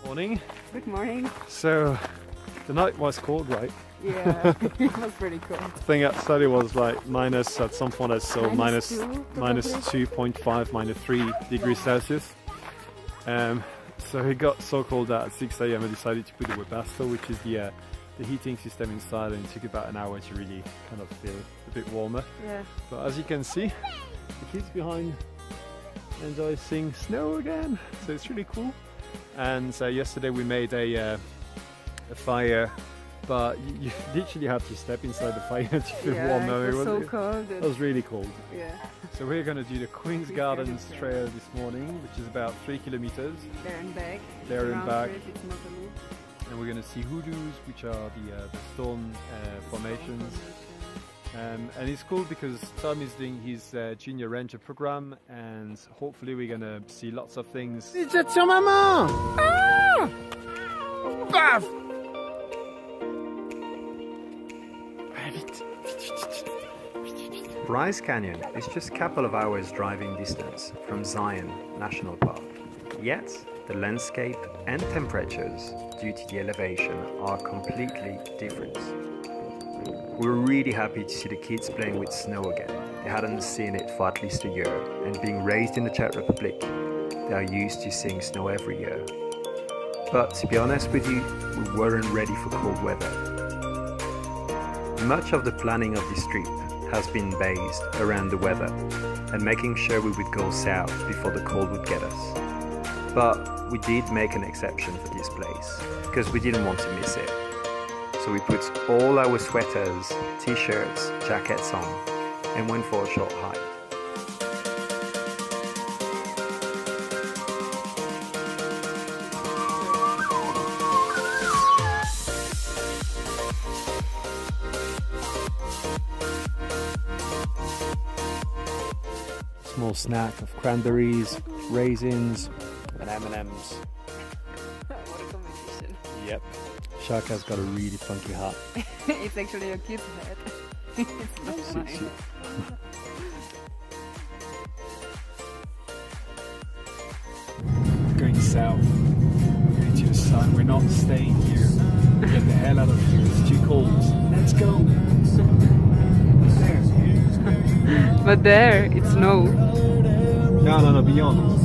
Morning. Good morning. So the night was cold, right? Yeah, it was pretty cold. I think outside it was like minus at some point I saw minus 2.5, minus 3 degrees Celsius. So it got so cold that at 6 a.m. I decided to put the webasto, which is the heating system inside, and it took about an hour to really kind of feel a bit warmer. Yeah. But as you can see, the kids behind enjoy seeing snow again, so it's really cool. And yesterday we made a fire, but you literally have to step inside the fire to feel warm. It was so cold. It was really cold. Yeah. So we're going to do the Queen's Gardens Trail this morning, which is about 3 kilometers. There and back. There and back. It's not a loop. And we're going to see hoodoos, which are the stone formations. And it's cool because Tom is doing his junior ranger program, and hopefully we're going to see lots of things. Jette sur maman! Ah! Paf! Bryce Canyon is just a couple of hours driving distance from Zion National Park. Yet, the landscape and temperatures, due to the elevation, are completely different. We're really happy to see the kids playing with snow again. They hadn't seen it for at least a year, and being raised in the Czech Republic, they are used to seeing snow every year. But to be honest with you, we weren't ready for cold weather. Much of the planning of this trip has been based around the weather and making sure we would go south before the cold would get us. But we did make an exception for this place because we didn't want to miss it. So we put all our sweaters, t-shirts, jackets on and went for a short hike. Small snack of cranberries, raisins, and M&Ms. What a combination. Yep. Shaka's got a really funky hat. It's actually a kid's hat. It's not mine. Going south, going to the sun. We're not staying here. Get the hell out of here. It's too cold. Let's go. But there, it's snow. No, beyond.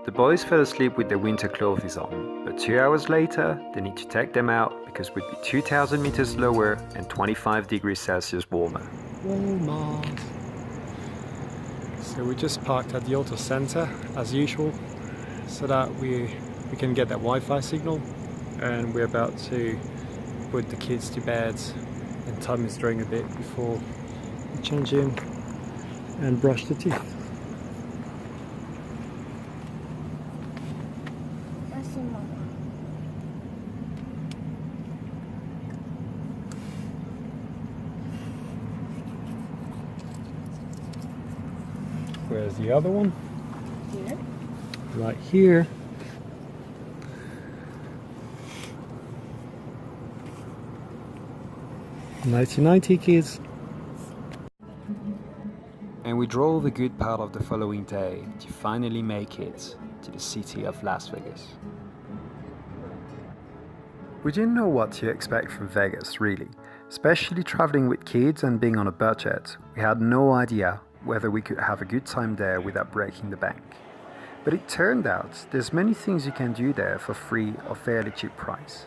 The boys fell asleep with their winter clothes on, but 2 hours later they need to take them out because we'd be 2,000 meters lower and 25 degrees Celsius warmer. Walmart. So we just parked at the auto center as usual, so that we can get that Wi-Fi signal, and we're about to put the kids to bed, and Tom is drawing a bit before we change in and brush the teeth. Where's the other one? Here. Right here. Nighty kids. And we drove a good part of the following day to finally make it to the city of Las Vegas. We didn't know what to expect from Vegas, really. Especially traveling with kids and being on a budget, we had no idea whether we could have a good time there without breaking the bank. But it turned out there's many things you can do there for free or fairly cheap price.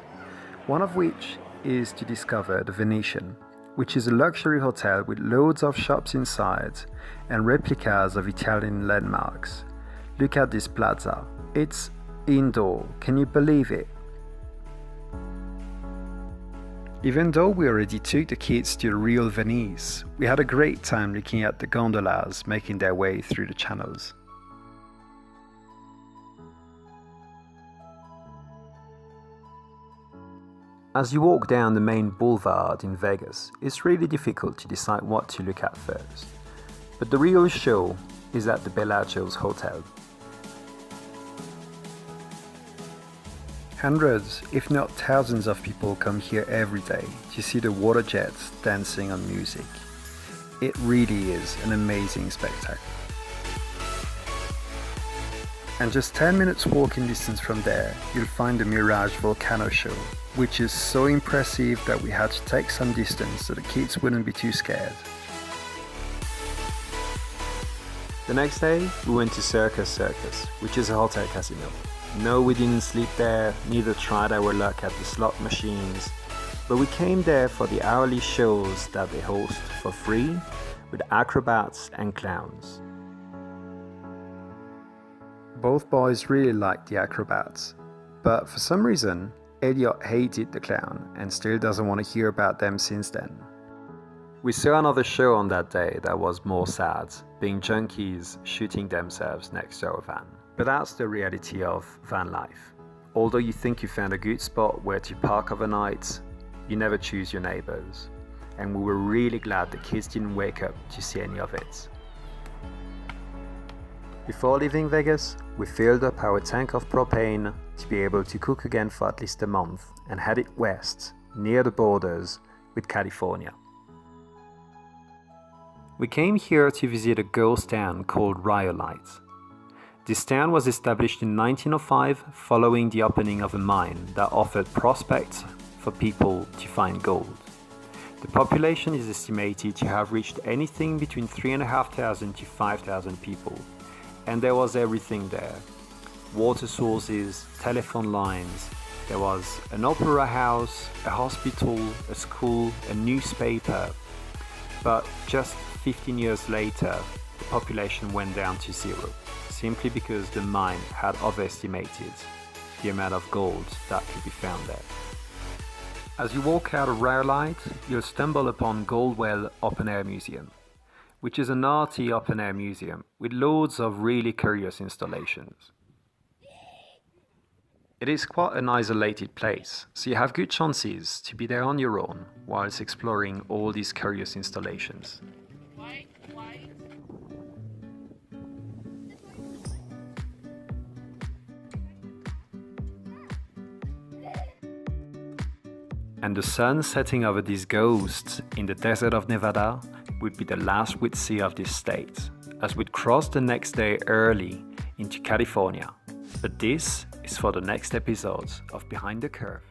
One of which is to discover the Venetian, which is a luxury hotel with loads of shops inside and replicas of Italian landmarks. Look at this plaza. It's indoor. Can you believe it? Even though we already took the kids to the real Venice, we had a great time looking at the gondolas making their way through the channels. As you walk down the main boulevard in Vegas, it's really difficult to decide what to look at first. But the real show is at the Bellagio's hotel. Hundreds, if not thousands of people come here every day to see the water jets dancing on music. It really is an amazing spectacle. And just 10 minutes walking distance from there, you'll find the Mirage Volcano Show, which is so impressive that we had to take some distance so the kids wouldn't be too scared. The next day, we went to Circus, which is a hotel casino. No, we didn't sleep there, neither tried our luck at the slot machines, but we came there for the hourly shows that they host for free with acrobats and clowns. Both boys really liked the acrobats, but for some reason, Elliot hated the clown and still doesn't want to hear about them since then. We saw another show on that day that was more sad, being junkies shooting themselves next to our van. But that's the reality of van life. Although you think you found a good spot where to park overnight, you never choose your neighbors. And we were really glad the kids didn't wake up to see any of it. Before leaving Vegas, we filled up our tank of propane to be able to cook again for at least a month and headed west, near the borders with California. We came here to visit a ghost town called Rhyolite. This town was established in 1905 following the opening of a mine that offered prospects for people to find gold. The population is estimated to have reached anything between 3,500 to 5,000 people, and there was everything there. Water sources, telephone lines, there was an opera house, a hospital, a school, a newspaper. But just 15 years later, the population went down to zero, simply because the mine had overestimated the amount of gold that could be found there. As you walk out of Rhyolite, you'll stumble upon Goldwell Open Air Museum, which is an arty open air museum with loads of really curious installations. It is quite an isolated place, so you have good chances to be there on your own whilst exploring all these curious installations. And the sun setting over these ghosts in the desert of Nevada would be the last we'd see of this state, as we'd cross the next day early into California. But this is for the next episode of Behind the Curve.